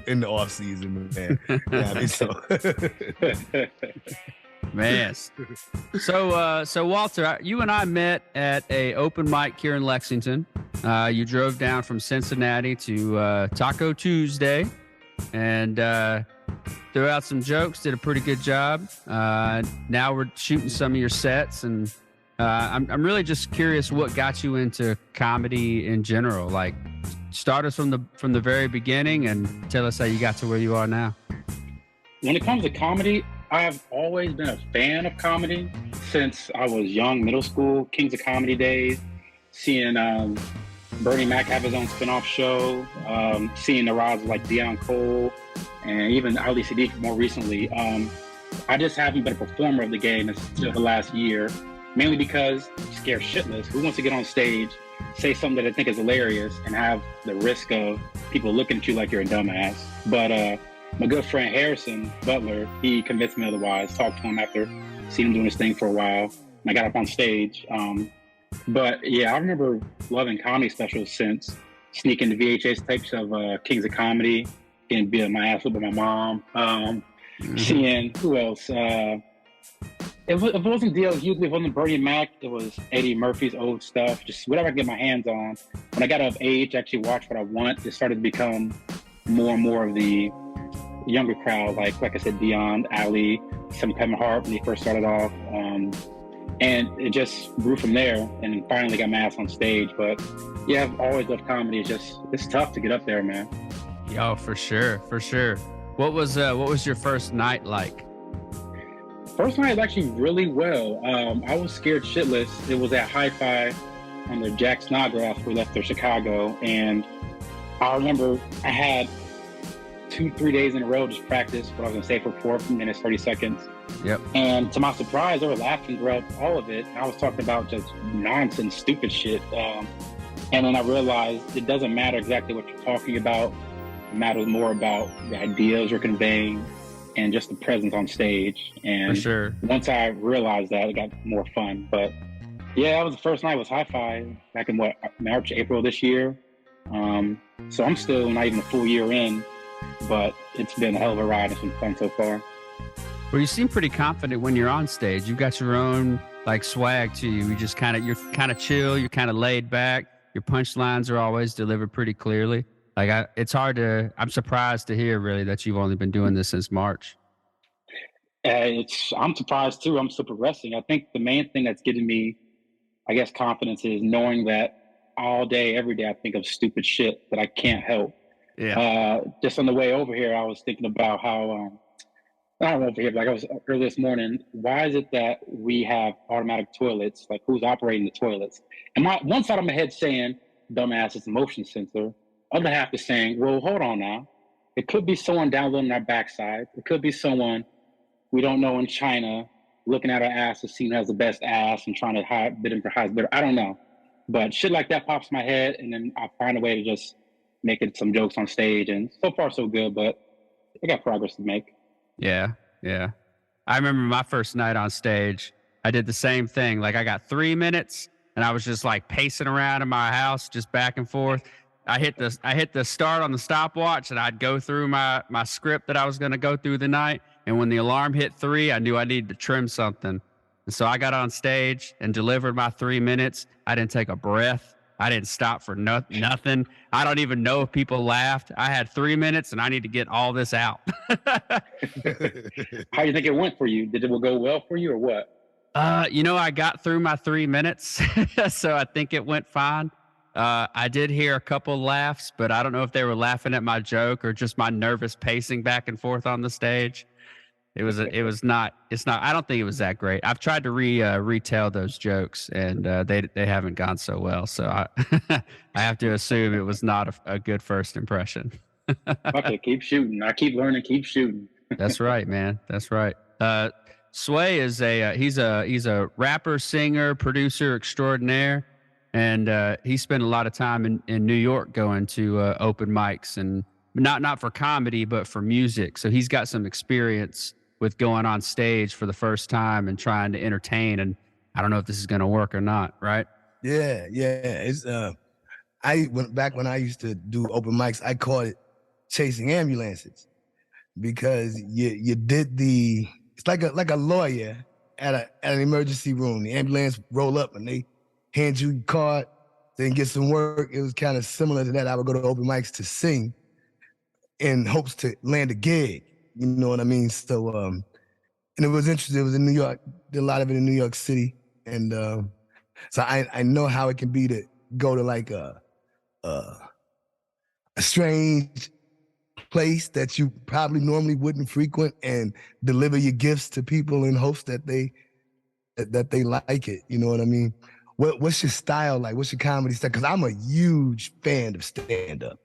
in the off season, man. Yeah, I mean, so Man. So Walter, you and I met at a open mic here in Lexington. You drove down from Cincinnati to Taco Tuesday, and threw out some jokes. Did a pretty good job. Now we're shooting some of your sets, and I'm really just curious what got you into comedy in general. Like, start us from the very beginning and tell us how you got to where you are now. When it comes to comedy, I've always been a fan of comedy since I was young, middle school, Kings of Comedy days, seeing Bernie Mac have his own spinoff show, seeing the rise of like Deion Cole and even Ali Sadiq more recently. I just haven't been a performer of the game until the last year, mainly because I'm scared shitless. Who wants to get on stage, say something that I think is hilarious, and have the risk of people looking at you like you're a dumbass? But my good friend Harrison Butler, he convinced me otherwise. Talked to him after seeing him doing his thing for a while, and I got up on stage. But yeah, I remember loving comedy specials since sneaking the VHS tapes of Kings of Comedy, getting beat my ass with by my mom. Seeing who else? If it wasn't D.L. Hughley, if it wasn't Bernie Mac, it was Eddie Murphy's old stuff. Just whatever I could get my hands on. When I got of age to actually watch what I want, it started to become more and more of the younger crowd. Like I said, Deion, Ali, some Kevin Hart when he first started off. And it just grew from there, and finally got my ass on stage. But yeah, I've always loved comedy. It's tough to get up there, man. Yo, for sure. What was your first night like? First night was actually really well. I was scared shitless. It was at Hi-Fi on the Jack Snodgrass. We left there, Chicago, and I remember I had 2-3 days in a row just practice what I was gonna say for 4 minutes 30 seconds. Yep. And to my surprise, they were laughing throughout all of it. I was talking about just nonsense, stupid shit. And then I realized it doesn't matter exactly what you're talking about. It matters more about the ideas you're conveying and just the presence on stage. And for sure, once I realized that, it got more fun. But yeah, that was the first night was Hi-Fi back in March, April this year. So I'm still not even a full year in, but it's been a hell of a ride. It's been fun so far. Well, you seem pretty confident when you're on stage. You've got your own like swag to you. You're kind of chill. You're kind of laid back. Your punchlines are always delivered pretty clearly. Like I'm surprised to hear really that you've only been doing this since March. I'm surprised too. I'm still progressing. I think the main thing that's getting me, I guess, confidence is knowing that all day, every day, I think of stupid shit that I can't help. Yeah. Just on the way over here, I was thinking about how, not over here, but like I was early this morning, why is it that we have automatic toilets? Like, who's operating the toilets? And one side of my head saying, dumbass, it's a motion sensor. Other half is saying, well, hold on now. It could be someone downloading our backside. It could be someone we don't know in China looking at our ass to see who has the best ass and trying to bid him for highest bidder. I don't know. But shit like that pops in my head, and then I find a way to just make it some jokes on stage. And so far, so good, but I got progress to make. Yeah. I remember my first night on stage, I did the same thing. Like, I got 3 minutes, and I was just like pacing around in my house, just back and forth. I hit the start on the stopwatch, and I'd go through my script that I was going to go through the night. And when the alarm hit 3, I knew I needed to trim something. And so I got on stage and delivered my 3 minutes. I didn't take a breath. I didn't stop for nothing. I don't even know if people laughed. I had 3 minutes, and I need to get all this out. How do you think it went for you? Did it go well for you or what? I got through my 3 minutes, so I think it went fine. I did hear a couple laughs, but I don't know if they were laughing at my joke or just my nervous pacing back and forth on the stage. It's not, I don't think it was that great. I've tried to retell those jokes, and they haven't gone so well. So I have to assume it was not a good first impression. Okay, keep shooting. I keep learning, keep shooting. That's right, man. That's right. Sway is he's a rapper, singer, producer extraordinaire. And he spent a lot of time in New York going to open mics, and not for comedy, but for music. So he's got some experience with going on stage for the first time and trying to entertain. And I don't know if this is going to work or not, right? Yeah. It's back when I used to do open mics, I called it chasing ambulances because you did it's like a lawyer at an emergency room. The ambulance roll up and they hand you your card, then get some work. It was kind of similar to that. I would go to open mics to sing in hopes to land a gig. You know what I mean? So, and it was interesting. It was in New York. Did a lot of it in New York City, and so I know how it can be to go to like a strange place that you probably normally wouldn't frequent and deliver your gifts to people in hopes that they like it. You know what I mean? What's your style like? What's your comedy style? Because I'm a huge fan of stand-up.